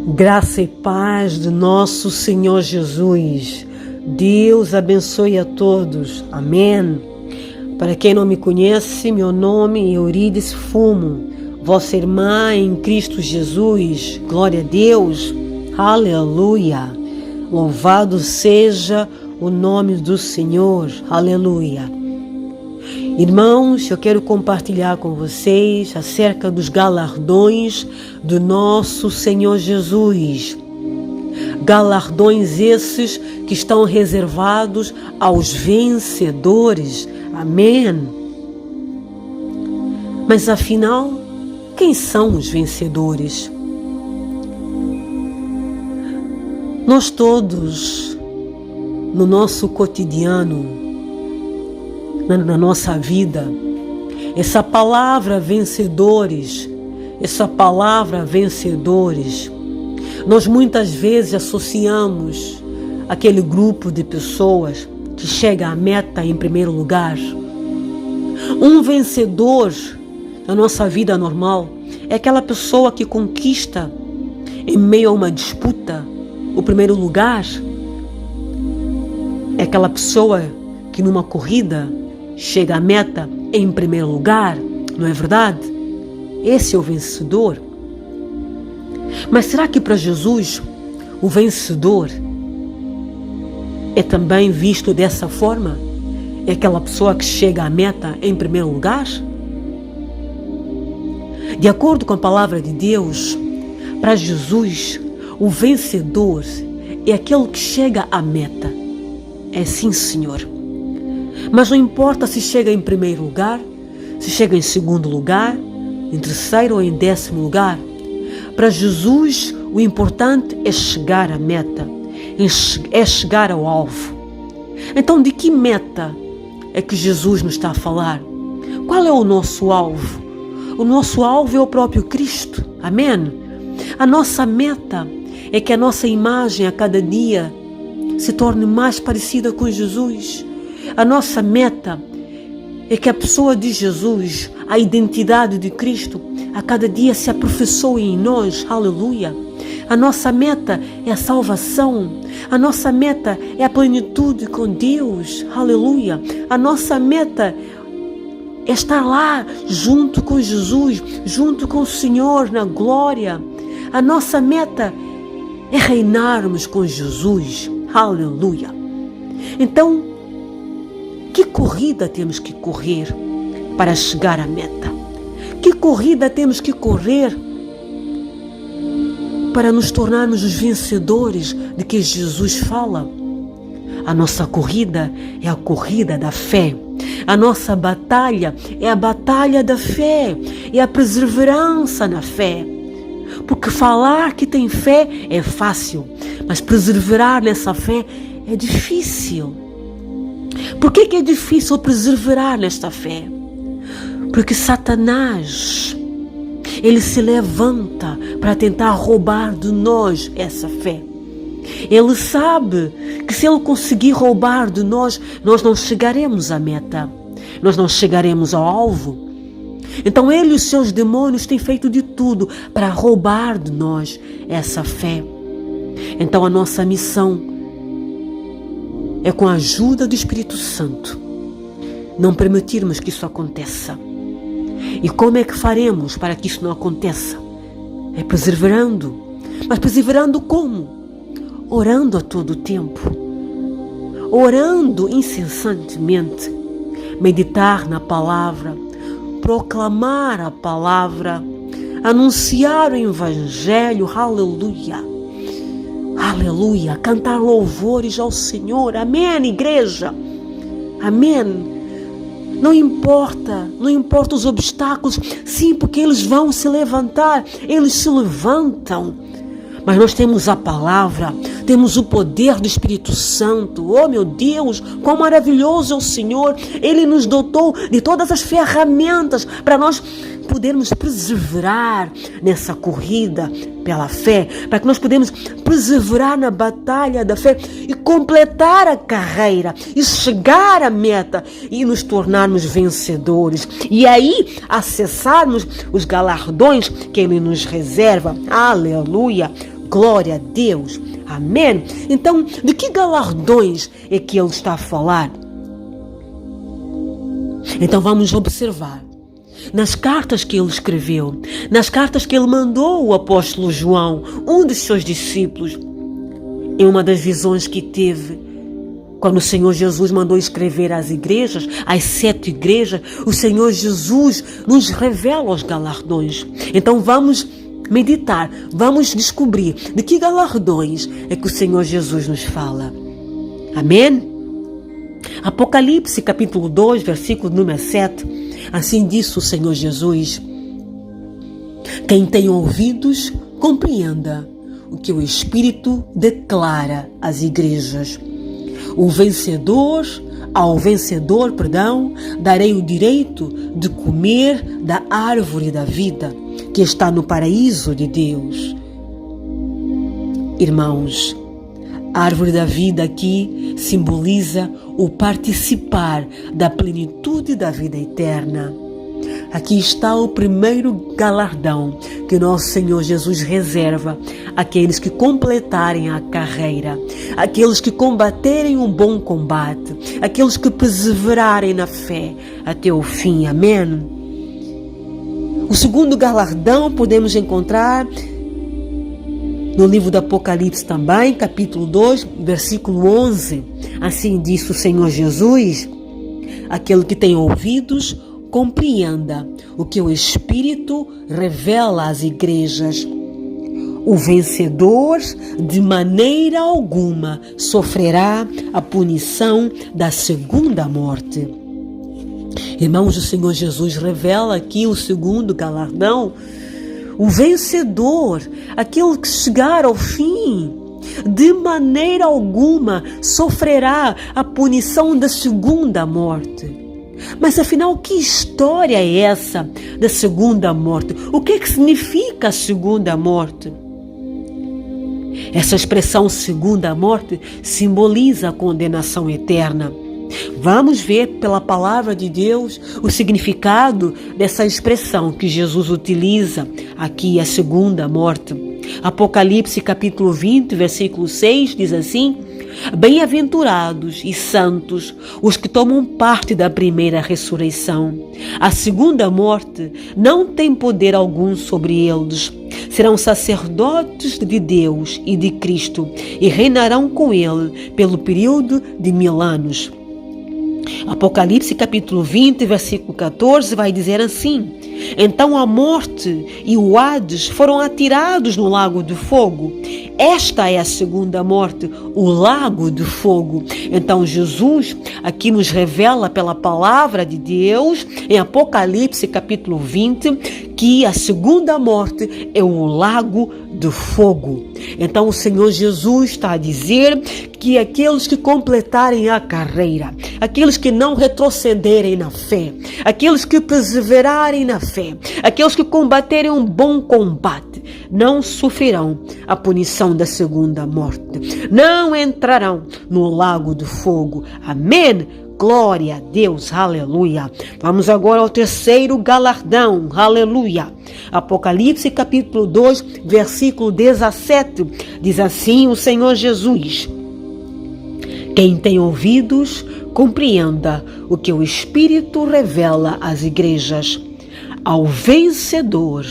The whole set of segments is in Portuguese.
Graça e paz de nosso Senhor Jesus. Deus abençoe a todos. Amém. Para quem não me conhece, meu nome é Euridice Fumo, vossa irmã em Cristo Jesus. Glória a Deus. Aleluia. Louvado seja o nome do Senhor. Aleluia. Irmãos, eu quero compartilhar com vocês acerca dos galardões do nosso Senhor Jesus. Galardões esses que estão reservados aos vencedores. Amém. Mas afinal, quem são os vencedores? Nós todos, no nosso cotidiano, na nossa vida, essa palavra vencedores, nós muitas vezes associamos aquele grupo de pessoas que chega à meta em primeiro lugar. Um vencedor na nossa vida normal é aquela pessoa que conquista em meio a uma disputa o primeiro lugar. É aquela pessoa que numa corrida chega à meta em primeiro lugar, não é verdade? Esse é o vencedor. Mas será que para Jesus o vencedor é também visto dessa forma? É aquela pessoa que chega à meta em primeiro lugar? De acordo com a palavra de Deus, para Jesus o vencedor é aquele que chega à meta. É sim, Senhor. Mas não importa se chega em primeiro lugar, se chega em segundo lugar, em terceiro ou em 10º lugar. Para Jesus, o importante é chegar à meta, é chegar ao alvo. Então, de que meta é que Jesus nos está a falar? Qual é o nosso alvo? O nosso alvo é o próprio Cristo. Amém? A nossa meta é que a nossa imagem a cada dia se torne mais parecida com Jesus. A nossa meta é que a pessoa de Jesus, a identidade de Cristo, a cada dia se aperfeiçoe em nós. Aleluia. A nossa meta é a salvação. A nossa meta é a plenitude com Deus. Aleluia. A nossa meta é estar lá junto com Jesus, junto com o Senhor na glória. A nossa meta é reinarmos com Jesus. Aleluia. Então, que corrida temos que correr para chegar à meta? Que corrida temos que correr para nos tornarmos os vencedores de que Jesus fala? A nossa corrida é a corrida da fé. A nossa batalha é a batalha da fé. É a perseverança na fé. Porque falar que tem fé é fácil, mas perseverar nessa fé é difícil. Por que é difícil perseverar nesta fé? Porque Satanás, ele se levanta para tentar roubar de nós essa fé. Ele sabe que se ele conseguir roubar de nós, nós não chegaremos à meta, nós não chegaremos ao alvo. Então ele e os seus demônios têm feito de tudo para roubar de nós essa fé. Então a nossa missão é, com a ajuda do Espírito Santo, não permitirmos que isso aconteça. E como é que faremos para que isso não aconteça? É perseverando. Mas perseverando como? Orando a todo o tempo. Orando incessantemente. Meditar na palavra. Proclamar a palavra. Anunciar o Evangelho. Aleluia. Aleluia. Cantar louvores ao Senhor. Amém, igreja. Amém. Não importa os obstáculos, sim, porque eles vão se levantar, eles se levantam. Mas nós temos a palavra, temos o poder do Espírito Santo. Oh meu Deus, quão maravilhoso é o Senhor. Ele nos dotou de todas as ferramentas para nós podermos perseverar nessa corrida pela fé, para que nós podemos perseverar na batalha da fé e completar a carreira e chegar à meta e nos tornarmos vencedores e aí acessarmos os galardões que Ele nos reserva. Aleluia! Glória a Deus. Amém. Então, de que galardões é que ele está a falar? Então vamos observar. Nas cartas que ele escreveu, nas cartas que ele mandou ao apóstolo João, um dos seus discípulos, em uma das visões que teve, quando o Senhor Jesus mandou escrever às igrejas, às 7 igrejas, o Senhor Jesus nos revela os galardões. Então vamos meditar, vamos descobrir de que galardões é que o Senhor Jesus nos fala. Amém? Apocalipse capítulo 2, versículo número 7, assim disse o Senhor Jesus: quem tem ouvidos, compreenda o que o Espírito declara às igrejas. Ao vencedor, darei o direito de comer da árvore da vida, que está no paraíso de Deus. Irmãos, a árvore da vida aqui simboliza o participar da plenitude da vida eterna. Aqui está o primeiro galardão que nosso Senhor Jesus reserva àqueles que completarem a carreira, aqueles que combaterem um bom combate, aqueles que perseverarem na fé até o fim. Amém? O segundo galardão podemos encontrar no livro do Apocalipse também, capítulo 2, versículo 11. Assim disse o Senhor Jesus: aquele que tem ouvidos, compreenda o que o Espírito revela às igrejas. O vencedor, de maneira alguma, sofrerá a punição da segunda morte. Irmãos, o Senhor Jesus revela aqui o segundo galardão. O vencedor, aquele que chegar ao fim, de maneira alguma sofrerá a punição da segunda morte. Mas afinal, que história é essa da segunda morte? O que é que significa a segunda morte? Essa expressão segunda morte simboliza a condenação eterna. Vamos ver pela palavra de Deus o significado dessa expressão que Jesus utiliza aqui, a segunda morte. Apocalipse capítulo 20, versículo 6 diz assim: bem-aventurados e santos os que tomam parte da primeira ressurreição. A segunda morte não tem poder algum sobre eles. Serão sacerdotes de Deus e de Cristo e reinarão com ele pelo período de 1000 anos. Apocalipse capítulo 20, versículo 14 vai dizer assim: então a morte e o Hades foram atirados no lago de fogo. Esta é a segunda morte, o lago de fogo. Então Jesus aqui nos revela pela palavra de Deus, em Apocalipse capítulo 20, que a segunda morte é o lago de fogo. Então o Senhor Jesus está a dizer que aqueles que completarem a carreira, aqueles que não retrocederem na fé, aqueles que perseverarem na fé, aqueles que combaterem um bom combate, não sofrerão a punição da segunda morte, não entrarão no lago de fogo. Amém? Glória a Deus, aleluia. Vamos agora ao terceiro galardão, aleluia. Apocalipse capítulo 2, versículo 17, diz assim o Senhor Jesus: quem tem ouvidos, compreenda o que o Espírito revela às igrejas. Ao vencedor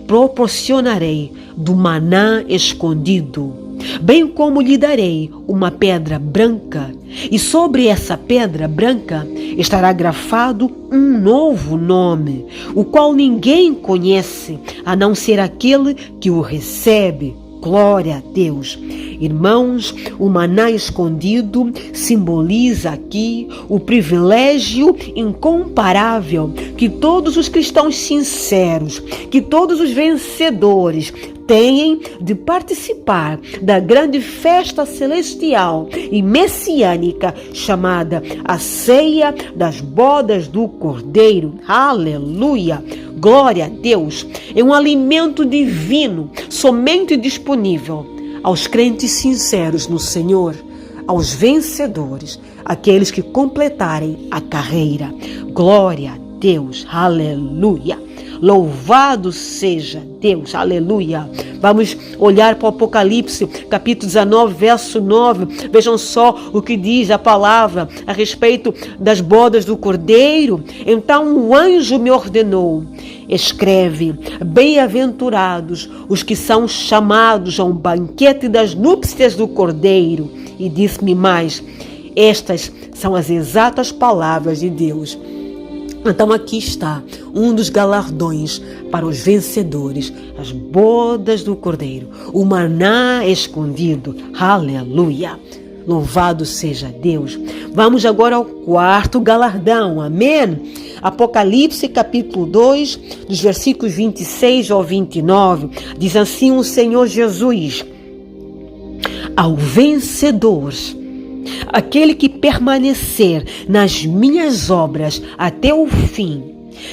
proporcionarei do maná escondido, bem como lhe darei uma pedra branca, e sobre essa pedra branca estará grafado um novo nome, o qual ninguém conhece, a não ser aquele que o recebe. Glória a Deus. Irmãos, o maná escondido simboliza aqui o privilégio incomparável que todos os cristãos sinceros, que todos os vencedores têm de participar da grande festa celestial e messiânica chamada a ceia das bodas do Cordeiro. Aleluia! Glória a Deus! É um alimento divino, somente disponível aos crentes sinceros no Senhor, aos vencedores, aqueles que completarem a carreira. Glória a Deus! Aleluia! Louvado seja Deus, aleluia. Vamos olhar para o Apocalipse, capítulo 19, verso 9, vejam só o que diz a palavra a respeito das bodas do Cordeiro. Então o anjo me ordenou: escreve, bem-aventurados os que são chamados a um banquete das núpcias do Cordeiro. E disse-me mais: estas são as exatas palavras de Deus. Então aqui está um dos galardões para os vencedores, as bodas do Cordeiro, o maná escondido. Aleluia! Louvado seja Deus. Vamos agora ao quarto galardão. Amém? Apocalipse capítulo 2, dos versículos 26 ao 29, diz assim o Senhor Jesus: ao vencedor, aquele que permanecer nas minhas obras até o fim,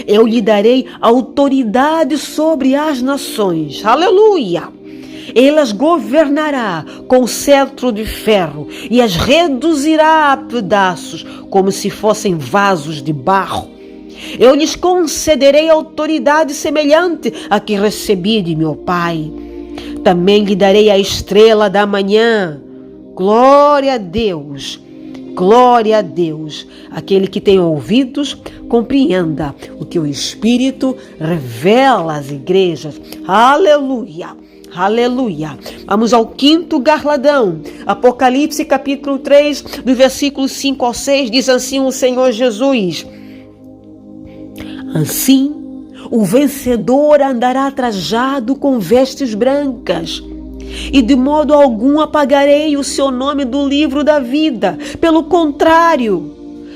eu lhe darei autoridade sobre as nações. Aleluia! Ele as governará com cetro de ferro e as reduzirá a pedaços, como se fossem vasos de barro. Eu lhes concederei autoridade semelhante à que recebi de meu Pai. Também lhe darei a estrela da manhã. Glória a Deus, glória a Deus. Aquele que tem ouvidos, compreenda o que o Espírito revela às igrejas. Aleluia, aleluia. Vamos ao quinto galardão. Apocalipse capítulo 3, do versículo 5 ao 6, diz assim o Senhor Jesus: assim, o vencedor andará trajado com vestes brancas, e de modo algum apagarei o seu nome do livro da vida. Pelo contrário,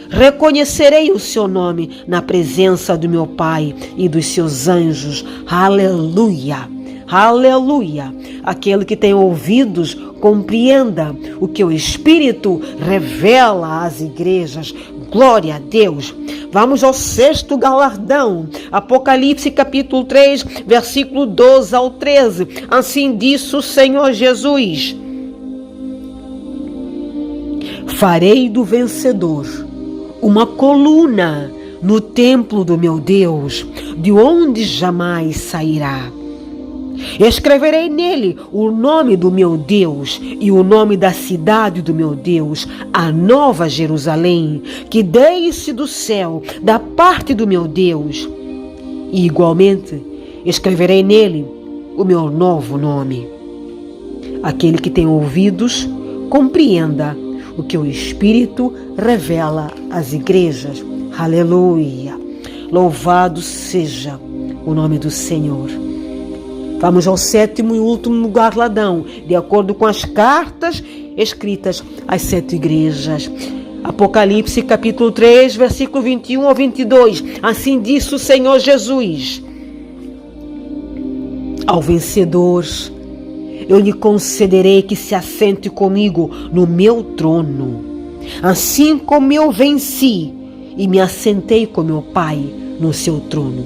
reconhecerei o seu nome na presença do meu Pai e dos seus anjos. Aleluia, aleluia. Aquele que tem ouvidos, compreenda o que o Espírito revela às igrejas. Glória a Deus. Vamos ao sexto galardão. Apocalipse capítulo 3, versículo 12 ao 13. Assim disse o Senhor Jesus: farei do vencedor uma coluna no templo do meu Deus, de onde jamais sairá. Escreverei nele o nome do meu Deus e o nome da cidade do meu Deus, a Nova Jerusalém, que desce do céu da parte do meu Deus. E igualmente escreverei nele o meu novo nome. Aquele que tem ouvidos, compreenda o que o Espírito revela às igrejas. Aleluia! Louvado seja o nome do Senhor. Vamos ao sétimo e último galardão, de acordo com as cartas escritas às 7 igrejas. Apocalipse capítulo 3, versículo 21 ao 22. Assim disse o Senhor Jesus: ao vencedor, eu lhe concederei que se assente comigo no meu trono, assim como eu venci e me assentei com meu Pai no seu trono.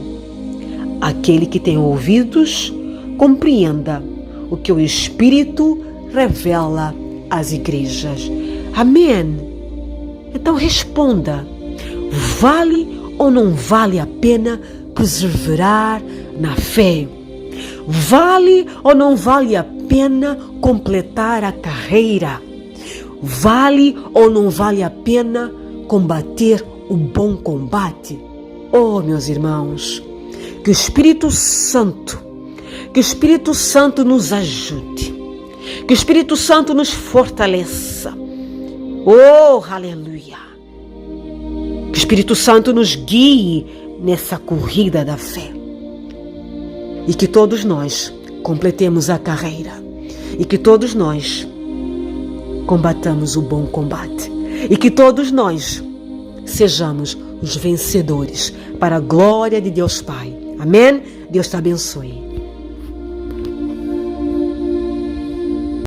Aquele que tem ouvidos, compreenda o que o Espírito revela às igrejas. Amém? Então responda: vale ou não vale a pena perseverar na fé? Vale ou não vale a pena completar a carreira? Vale ou não vale a pena combater o bom combate? Oh, meus irmãos, que o Espírito Santo nos ajude, que o Espírito Santo nos fortaleça. Oh, aleluia! Que o Espírito Santo nos guie nessa corrida da fé. E que todos nós completemos a carreira. E que todos nós combatamos o bom combate. E que todos nós sejamos os vencedores para a glória de Deus Pai. Amém? Deus te abençoe.